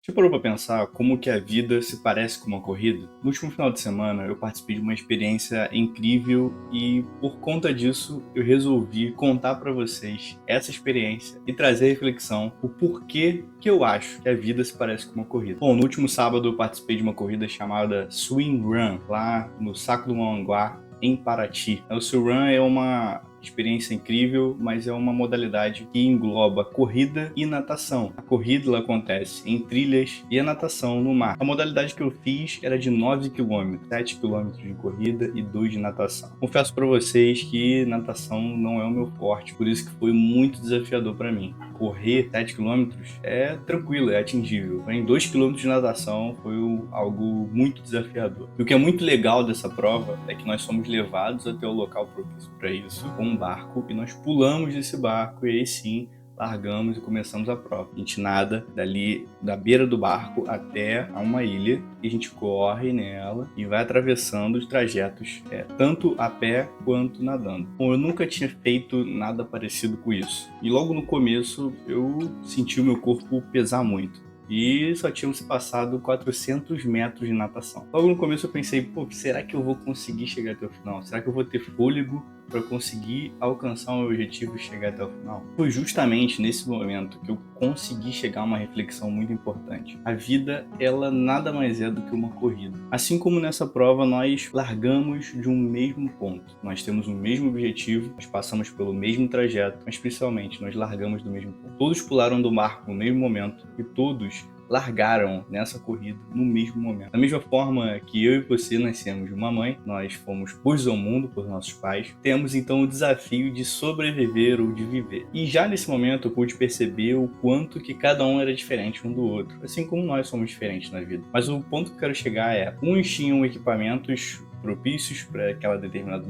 Já parou pra pensar como que a vida se parece com uma corrida? No último final de semana eu participei de uma experiência incrível e por conta disso eu resolvi contar pra vocês essa experiência e trazer a reflexão o porquê que eu acho que a vida se parece com uma corrida. Bom, no último sábado eu participei de uma corrida chamada Swim Run, lá no Saco do Mongaguá, em Paraty. O Swim Run é uma experiência incrível, mas é uma modalidade que engloba corrida e natação. A corrida ela acontece em trilhas e a natação no mar. A modalidade que eu fiz era de 9 quilômetros, 7 quilômetros de corrida e 2 de natação. Confesso para vocês que natação não é o meu forte, por isso que foi muito desafiador para mim. Correr 7 quilômetros é tranquilo, é atingível. Em 2 quilômetros de natação foi algo muito desafiador. E o que é muito legal dessa prova é que nós somos levados até o local propício para isso, com um barco, e nós pulamos desse barco e aí sim largamos e começamos a prova. A gente nada dali da beira do barco até a uma ilha e a gente corre nela e vai atravessando os trajetos, tanto a pé quanto nadando. Bom, eu nunca tinha feito nada parecido com isso. E logo no começo eu senti o meu corpo pesar muito. E só tínhamos passado 400 metros de natação. Logo no começo eu pensei, pô, será que eu vou conseguir chegar até o final? Será que eu vou ter fôlego para conseguir alcançar o meu objetivo e chegar até o final? Foi justamente nesse momento que eu consegui chegar a uma reflexão muito importante. A vida, ela nada mais é do que uma corrida. Assim como nessa prova, nós largamos de um mesmo ponto. Nós temos o mesmo objetivo, nós passamos pelo mesmo trajeto, mas principalmente nós largamos do mesmo ponto. Todos pularam do barco no mesmo momento e todos largaram nessa corrida no mesmo momento. Da mesma forma que eu e você nascemos de uma mãe, nós fomos pôs ao mundo por nossos pais, temos então o desafio de sobreviver ou de viver. E já nesse momento eu pude perceber o quanto que cada um era diferente um do outro, assim como nós somos diferentes na vida. Mas o ponto que eu quero chegar é, uns tinham equipamentos propícios para aquela determinada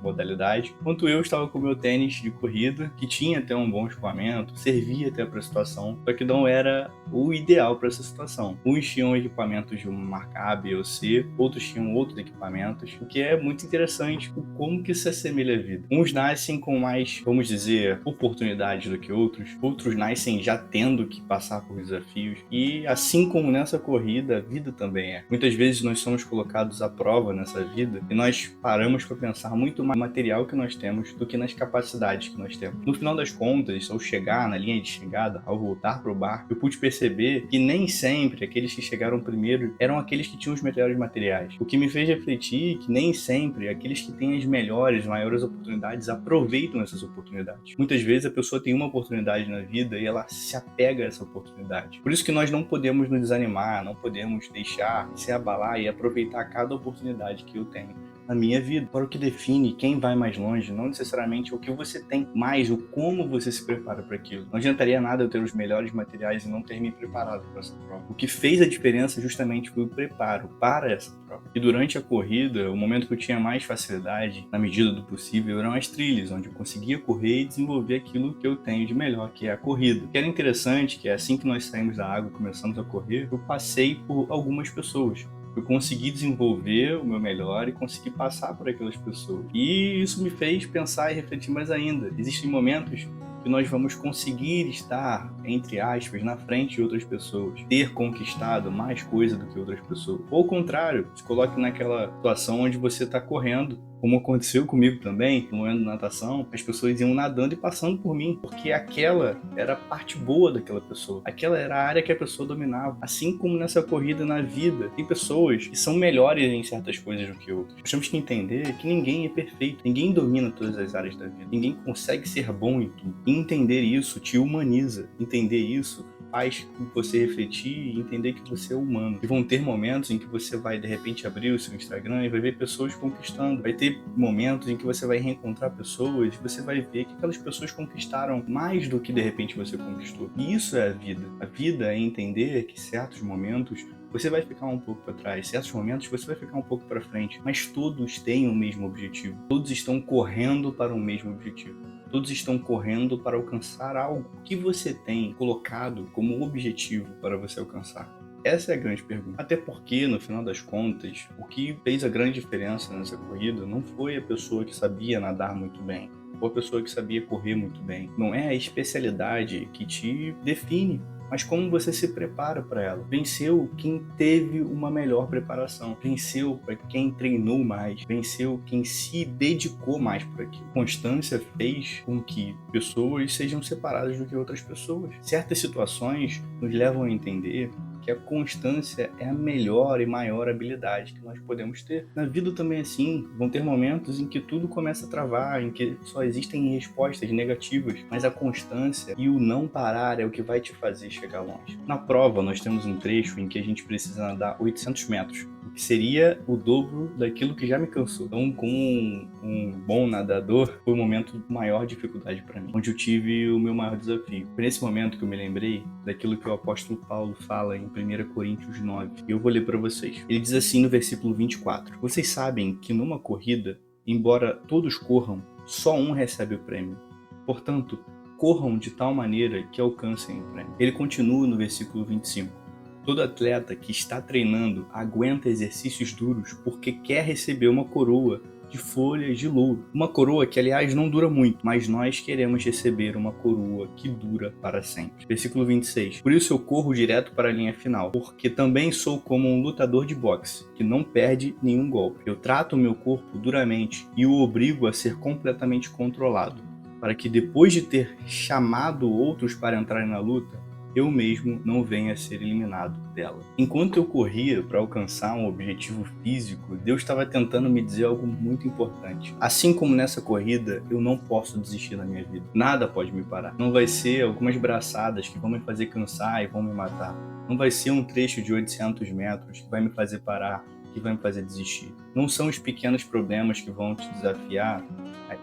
modalidade, enquanto eu estava com o meu tênis de corrida, que tinha até um bom escoamento, servia até para a situação, só que não era o ideal para essa situação. Uns tinham equipamentos de uma marca A, B ou C, outros tinham outros equipamentos, o que é muito interessante, como que se assemelha à vida. Uns nascem com mais, vamos dizer, oportunidades do que outros nascem já tendo que passar por desafios, e assim como nessa corrida, a vida também é. Muitas vezes nós somos colocados à prova nessa vida e nós paramos para pensar muito mais no material que nós temos do que nas capacidades que nós temos. No final das contas, ao chegar na linha de chegada, ao voltar para o barco, eu pude perceber que nem sempre aqueles que chegaram primeiro eram aqueles que tinham os melhores materiais. O que me fez refletir que nem sempre aqueles que têm as melhores, maiores oportunidades aproveitam essas oportunidades. Muitas vezes a pessoa tem uma oportunidade na vida e ela se apega a essa oportunidade. Por isso que nós não podemos nos desanimar, não podemos deixar se abalar e aproveitar cada oportunidade que eu tenho na minha vida. Para o que define quem vai mais longe, não necessariamente o que você tem, mas o como você se prepara para aquilo. Não adiantaria nada eu ter os melhores materiais e não ter me preparado para essa prova. O que fez a diferença justamente foi o preparo para essa prova. E durante a corrida, o momento que eu tinha mais facilidade, na medida do possível, eram as trilhas, onde eu conseguia correr e desenvolver aquilo que eu tenho de melhor, que é a corrida. O que era interessante, que é assim que nós saímos da água e começamos a correr, eu passei por algumas pessoas. Eu consegui desenvolver o meu melhor e consegui passar por aquelas pessoas. E isso me fez pensar e refletir mais ainda. Existem momentos que nós vamos conseguir estar, entre aspas, na frente de outras pessoas, ter conquistado mais coisa do que outras pessoas. Ou ao contrário, se coloque naquela situação onde você está correndo, como aconteceu comigo também, no momento da natação, as pessoas iam nadando e passando por mim, porque aquela era a parte boa daquela pessoa. Aquela era a área que a pessoa dominava. Assim como nessa corrida na vida, tem pessoas que são melhores em certas coisas do que outras. Nós temos que entender que ninguém é perfeito, ninguém domina todas as áreas da vida, ninguém consegue ser bom em tudo. E entender isso te humaniza, entender isso faz você refletir e entender que você é humano. E vão ter momentos em que você vai, de repente, abrir o seu Instagram e vai ver pessoas conquistando. Vai ter momentos em que você vai reencontrar pessoas e você vai ver que aquelas pessoas conquistaram mais do que, de repente, você conquistou. E isso é a vida. A vida é entender que certos momentos você vai ficar um pouco para trás, certos momentos você vai ficar um pouco para frente, mas todos têm o mesmo objetivo. Todos estão correndo para o mesmo objetivo. Todos estão correndo para alcançar algo que você tem colocado como objetivo para você alcançar. Essa é a grande pergunta. Até porque, no final das contas, o que fez a grande diferença nessa corrida não foi a pessoa que sabia nadar muito bem, ou a pessoa que sabia correr muito bem. Não é a especialidade que te define. mas como você se prepara para ela. Venceu quem teve uma melhor preparação, venceu para quem treinou mais, venceu quem se dedicou mais por aquilo. Constância fez com que pessoas sejam separadas do que outras pessoas. Certas situações nos levam a entender que a constância é a melhor e maior habilidade que nós podemos ter. Na vida também é assim, vão ter momentos em que tudo começa a travar, em que só existem respostas negativas, mas a constância e o não parar é o que vai te fazer chegar longe. Na prova, nós temos um trecho em que a gente precisa nadar 800 metros, o que seria o dobro daquilo que já me cansou. Então, como um bom nadador, foi o momento de maior dificuldade para mim, onde eu tive o meu maior desafio. Foi nesse momento que eu me lembrei daquilo que o apóstolo Paulo fala em 1 Coríntios 9. E eu vou ler para vocês. Ele diz assim no versículo 24: Vocês sabem que numa corrida, embora todos corram, só um recebe o prêmio. Portanto, corram de tal maneira que alcancem o prêmio. Ele continua no versículo 25. Todo atleta que está treinando aguenta exercícios duros porque quer receber uma coroa de folhas de louro. Uma coroa que, aliás, não dura muito, mas nós queremos receber uma coroa que dura para sempre. Versículo 26. Por isso eu corro direto para a linha final, porque também sou como um lutador de boxe, que não perde nenhum golpe. Eu trato o meu corpo duramente e o obrigo a ser completamente controlado, para que depois de ter chamado outros para entrarem na luta, eu mesmo não venha a ser eliminado dela. Enquanto eu corria para alcançar um objetivo físico, Deus estava tentando me dizer algo muito importante. Assim como nessa corrida, eu não posso desistir da minha vida. Nada pode me parar. Não vai ser algumas braçadas que vão me fazer cansar e vão me matar. Não vai ser um trecho de 800 metros que vai me fazer parar, que vai me fazer desistir. Não são os pequenos problemas que vão te desafiar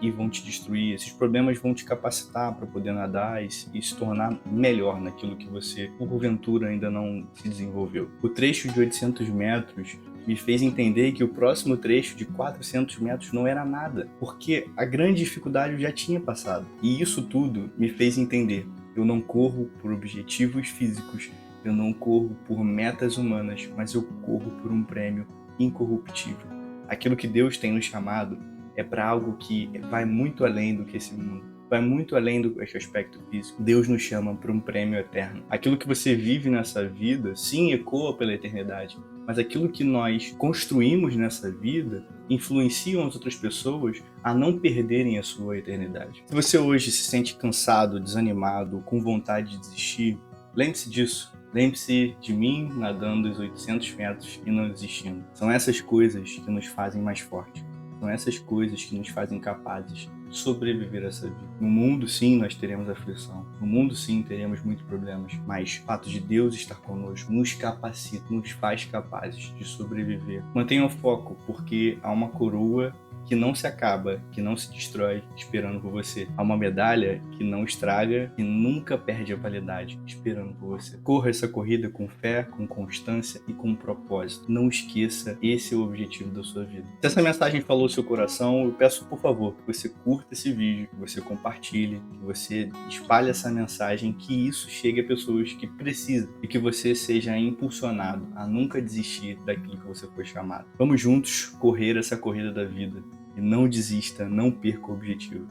e vão te destruir. Esses problemas vão te capacitar para poder nadar e se tornar melhor naquilo que você, porventura, ainda não se desenvolveu. O trecho de 800 metros me fez entender que o próximo trecho de 400 metros não era nada, porque a grande dificuldade eu já tinha passado. E isso tudo me fez entender: eu não corro por objetivos físicos, eu não corro por metas humanas, mas eu corro por um prêmio incorruptível. Aquilo que Deus tem nos chamado é para algo que vai muito além do que esse mundo, vai muito além do aspecto físico. Deus nos chama para um prêmio eterno. Aquilo que você vive nessa vida, sim, ecoa pela eternidade, mas aquilo que nós construímos nessa vida influenciam as outras pessoas a não perderem a sua eternidade. Se você hoje se sente cansado, desanimado, com vontade de desistir, lembre-se disso. Lembre-se de mim nadando os 800 metros e não desistindo. São essas coisas que nos fazem mais fortes. São essas coisas que nos fazem capazes de sobreviver a essa vida. No mundo, sim, nós teremos aflição. No mundo, sim, teremos muitos problemas. Mas o fato de Deus estar conosco nos capacita, nos faz capazes de sobreviver. Mantenha o foco, porque há uma coroa que não se acaba, que não se destrói, esperando por você. Há uma medalha que não estraga, que nunca perde a validade, esperando por você. Corra essa corrida com fé, com constância e com propósito. Não esqueça, esse é o objetivo da sua vida. Se essa mensagem falou seu coração, eu peço, por favor, que você curta esse vídeo, que você compartilhe, que você espalhe essa mensagem, que isso chegue a pessoas que precisam e que você seja impulsionado a nunca desistir daquilo que você foi chamado. Vamos juntos correr essa corrida da vida. E não desista, não perca o objetivo.